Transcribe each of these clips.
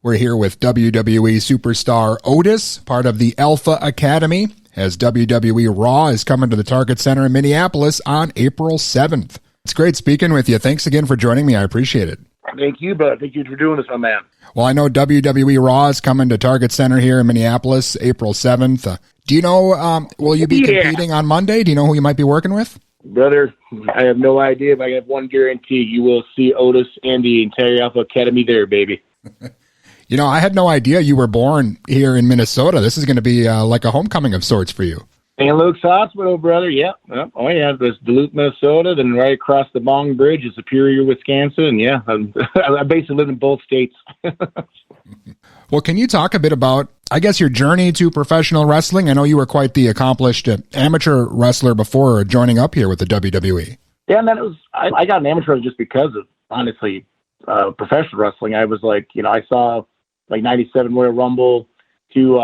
We're here with WWE superstar Otis, part of the Alpha Academy, as WWE Raw is coming to the Target Center in Minneapolis on April 7th. It's great speaking with you. Thanks again for joining me. I appreciate it. Thank you, bud. Thank you for doing this, my man. Well, I know WWE Raw is coming to Target Center here in Minneapolis, April 7th. Do you know, will you be competing on Monday? Do you know who you might be working with? Brother, I have no idea, but I have one guarantee. You will see Otis and the entire Alpha Academy there, baby. You know, I had no idea you were born here in Minnesota. This is going to be like a homecoming of sorts for you. St. Luke's Hospital, brother. Yep. Oh, yeah. There's Duluth, Minnesota, then right across the Bong Bridge is Superior, Wisconsin. And yeah, I basically live in both states. Well, can you talk a bit about, I guess, your journey to professional wrestling? I know you were quite the accomplished amateur wrestler before joining up here with the WWE. Yeah, man, I got an amateur just because of, honestly, professional wrestling. I was like, I saw like 97 Royal Rumble, two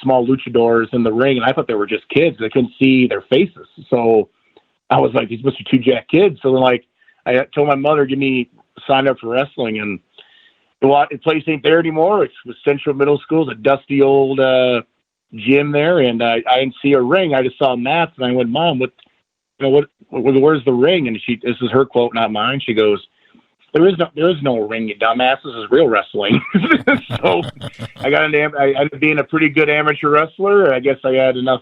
small luchadors in the ring, and I thought they were just kids. I couldn't see their faces. So I was like, these must be two jack kids. So then, like, I told my mother, sign up for wrestling, and the place ain't there anymore. It was Central Middle School, it's a dusty old gym there, and I didn't see a ring. I just saw mats, and I went, Mom, where's the ring? And this is her quote, not mine. She goes, There is no ring, you dumbass. This is real wrestling. So I ended up being a pretty good amateur wrestler. I guess I had enough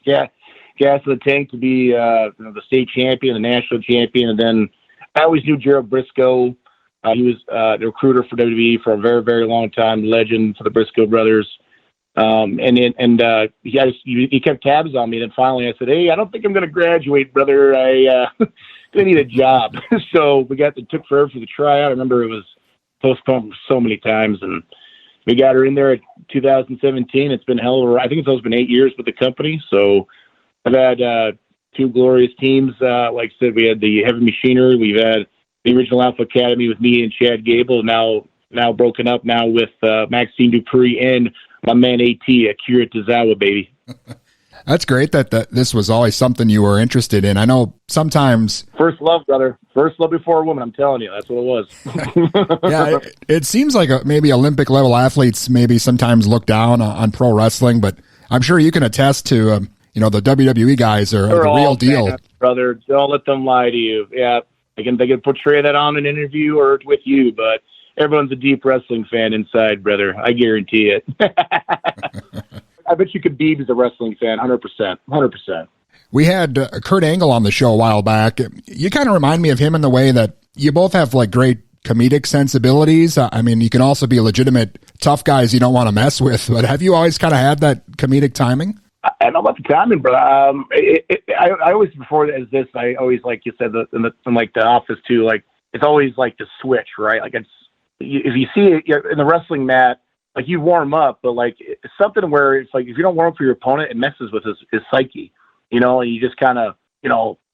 gas in the tank to be the state champion, the national champion, and then I always knew Gerald Briscoe. He was the recruiter for WWE for a very, very long time, legend for the Briscoe brothers. He kept tabs on me. Then finally I said, hey, I don't think I'm going to graduate, brother. I need a job. So took forever for the tryout. I remember it was postponed so many times, and we got her in there at 2017. It's been hell of a, I think it's been 8 years with the company. So I've had two glorious teams. Like I said, we had the Heavy Machinery. We've had the original Alpha Academy with me and Chad Gable, now broken up now with Maxine Dupree and my man AT, Akira Tozawa, baby. That's great that this was always something you were interested in. I know sometimes... First love, brother. First love before a woman, I'm telling you. That's what it was. Yeah, it seems like maybe Olympic-level athletes maybe sometimes look down on pro wrestling, but I'm sure you can attest to, the WWE guys are the real deal. Fans, brother. Don't let them lie to you. Yeah, they can portray that on an interview or with you, but everyone's a deep wrestling fan inside, brother. I guarantee it. I bet you Khabib is a wrestling fan, 100%. 100%. We had Kurt Angle on the show a while back. You kind of remind me of him in the way that you both have like great comedic sensibilities. I mean, you can also be legitimate tough guys you don't want to mess with, but have you always kind of had that comedic timing? I don't know about the timing, but I always, before this, I always, like you said, in like the office too, like it's always like the switch, right? Like if you see it in the wrestling mat, like you warm up, but like it's something where it's like if you don't warm up for your opponent, it messes with his psyche, and you just kind of,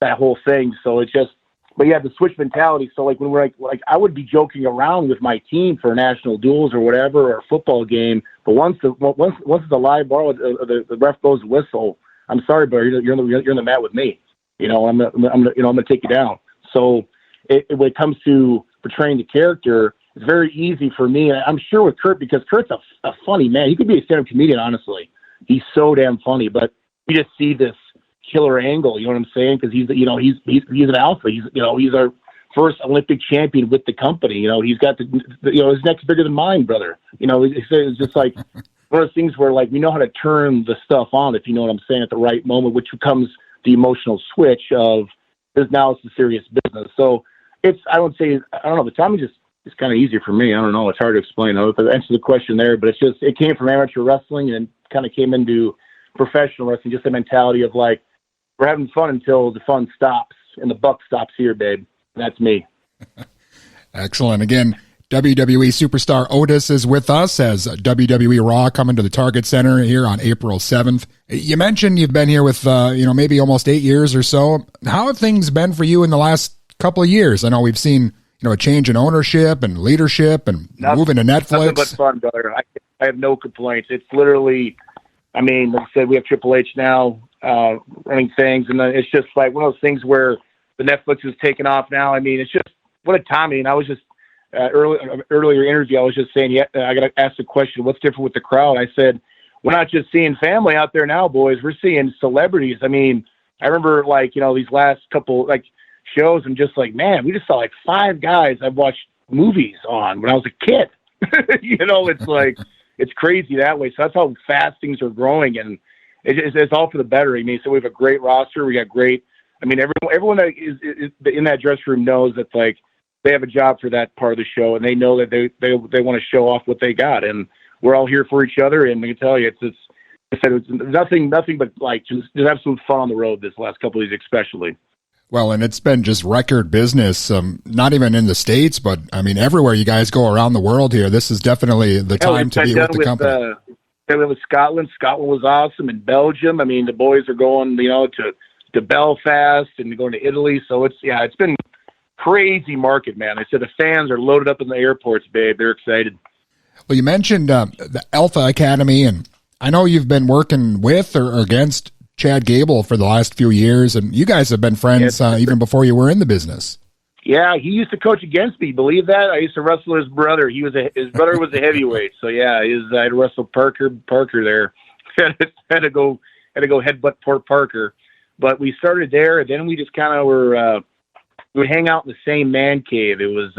that whole thing. So it's just, but you have the switch mentality. So like when we're like I would be joking around with my team for national duels or whatever, or a football game, but once it's a live ball, the ref goes whistle. I'm sorry, but you're in the mat with me. I'm gonna take you down. So when it comes to portraying the character, it's very easy for me. And I'm sure with Kurt, because Kurt's a funny man. He could be a stand-up comedian, honestly. He's so damn funny, but you just see this killer angle. You know what I'm saying? Because he's an alpha. He's our first Olympic champion with the company. He's got his neck's bigger than mine, brother. It's just like one of those things where like we know how to turn the stuff on, if you know what I'm saying, at the right moment, which becomes the emotional switch of this. Now it's the serious business. So I don't know. The timing it's kind of easier for me. I don't know. It's hard to explain. I don't know if I answered the question there, but it came from amateur wrestling and kind of came into professional wrestling, just the mentality of like, we're having fun until the fun stops and the buck stops here, babe. And that's me. Excellent. Again, WWE superstar Otis is with us as WWE Raw coming to the Target Center here on April 7th. You mentioned you've been here with, maybe almost 8 years or so. How have things been for you in the last couple of years? I know we've seen, a change in ownership and leadership and moving to Netflix. Nothing but fun, brother. I have no complaints. It's literally, like I said, we have Triple H now running things, and it's just like one of those things where the Netflix is taking off now. It's just, what a timing. earlier interview, I was just saying, I got to ask the question, what's different with the crowd? I said, we're not just seeing family out there now, boys. We're seeing celebrities. I mean, I remember these last couple shows, and just man, we just saw 5 guys I've watched movies on when I was a kid. It's it's crazy that way. So that's how fast things are growing, and it's all for the better. I mean, so we have a great roster. We got great. I mean, everyone that is in that dressing room knows that they have a job for that part of the show, and they know that they want to show off what they got, and we're all here for each other. And I can tell you, it's nothing but just absolute fun on the road this last couple of weeks, especially. Well, and it's been just record business, not even in the States, but I mean, everywhere you guys go around the world here. This is definitely the time to be with the company. With Scotland. Scotland was awesome, and Belgium. I mean, the boys are going, to Belfast and going to Italy. So it's been crazy market, man. I said the fans are loaded up in the airports, babe. They're excited. Well, you mentioned the Alpha Academy, and I know you've been working with or against Chad Gable for the last few years, and you guys have been friends even before you were in the business. Yeah, he used to coach against me. Believe that? I used to wrestle his brother. His brother was a heavyweight, so yeah, I'd wrestle Parker there. had to go headbutt poor Parker. But we started there, and then we just kind of we would hang out in the same man cave. It was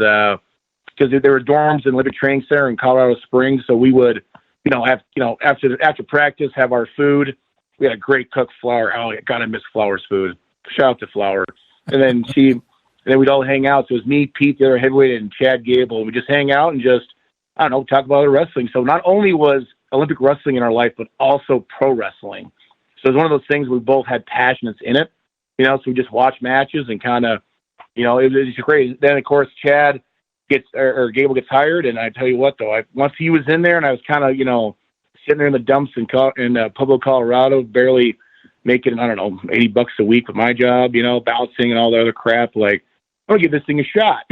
because there were dorms in Olympic Training Center in Colorado Springs, so we would after practice have our food. We had a great cook, Flower. Oh, God, I miss Flower's food. Shout out to Flower. And then we'd all hang out. So it was me, Pete, the other heavyweight, and Chad Gable. We just hang out and just, talk about other wrestling. So not only was Olympic wrestling in our life, but also pro wrestling. So it was one of those things we both had passions in it, so we just watched matches and kind of, it was great. Then, of course, Chad Gable gets hired. And I tell you what, though, once he was in there and I was kind of, sitting there in the dumps in Pueblo, Colorado, barely making, $80 a week with my job, bouncing and all the other crap. I'm going to give this thing a shot.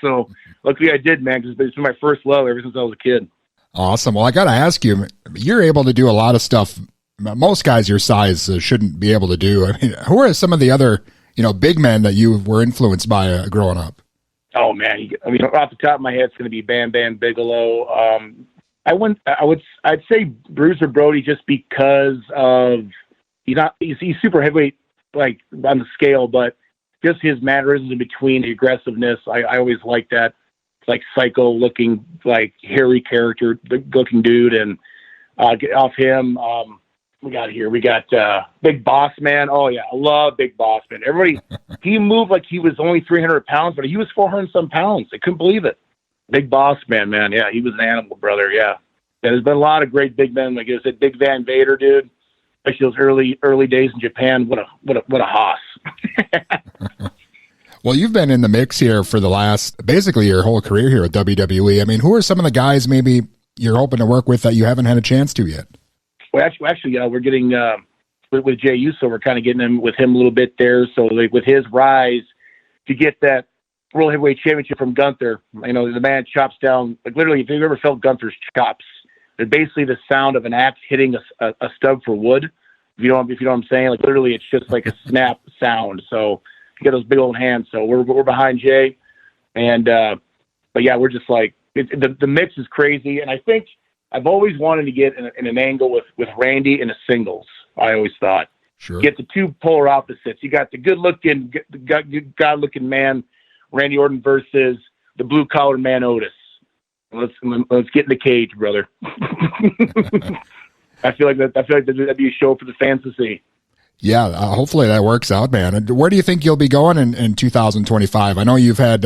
So luckily I did, man, because it's been my first love ever since I was a kid. Awesome. Well, I got to ask you, you're able to do a lot of stuff most guys your size shouldn't be able to do. I mean, who are some of the other, big men that you were influenced by growing up? Oh, man. Off the top of my head, it's going to be Bam Bam Bigelow. I'd say Bruiser Brody just because of he's super heavyweight on the scale, but just his mannerisms in between, the aggressiveness. I always liked that. It's psycho looking, hairy character looking dude, and get off him. We got Big Boss Man. Oh yeah, I love Big Boss Man. Everybody, he moved like he was only 300 pounds, but he was 400 some pounds. I couldn't believe it. Big Boss Man, yeah, he was an animal, brother. Yeah, there's been a lot of great big men. Like I said, Big Van Vader, dude. Especially those early days in Japan. What a hoss. Well, you've been in the mix here for the last, basically your whole career here at WWE. I mean, who are some of the guys maybe you're hoping to work with that you haven't had a chance to yet? Well, actually, we're getting with Jey Uso. We're kind of getting with him a little bit there. So with his rise to get that World Heavyweight Championship from Gunther, the man chops down, literally, if you've ever felt Gunther's chops, they're basically the sound of an axe hitting a stub for wood. If you know what I'm saying, literally, it's just like a snap sound. So you got those big old hands. So we're behind Jay, and but yeah, we're just the mix is crazy, and I think I've always wanted to get in an angle with Randy in a singles. I always thought, sure, get the two polar opposites. You got the good looking man, Randy Orton, versus the blue collar man, Otis. Let's get in the cage, brother. I feel like that'd be a show for the fans to see. Yeah, hopefully that works out, man. And where do you think you'll be going in 2025? I know you've had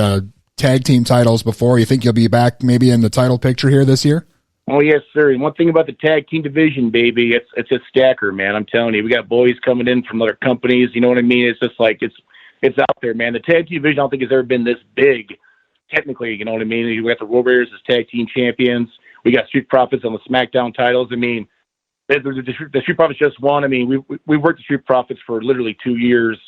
tag team titles before. You think you'll be back maybe in the title picture here this year? Oh, yes, sir. And one thing about the tag team division, baby, it's a stacker, man. I'm telling you, we got boys coming in from other companies. You know what I mean? It's just it's out there, man. The tag team division, I don't think has ever been this big. Technically, you know what I mean? We got the World Warriors as tag team champions. We got Street Profits on the SmackDown titles. I mean, the Street Profits just won. I mean, we worked the Street Profits for literally 2 years,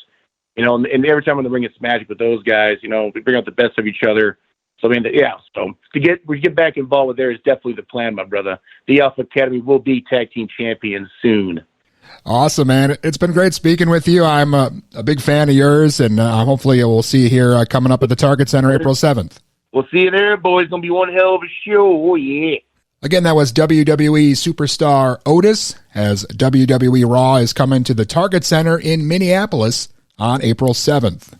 and every time in the ring it's magic with those guys. We bring out the best of each other. So I mean, yeah. So we get back involved with there is definitely the plan, my brother. The Alpha Academy will be tag team champions soon. Awesome, man. It's been great speaking with you. I'm a big fan of yours, and hopefully we'll see you here coming up at the Target Center April 7th. We'll see you there, boys. It's going to be one hell of a show. Oh, yeah. Again, that was WWE superstar Otis, as WWE Raw is coming to the Target Center in Minneapolis on April 7th.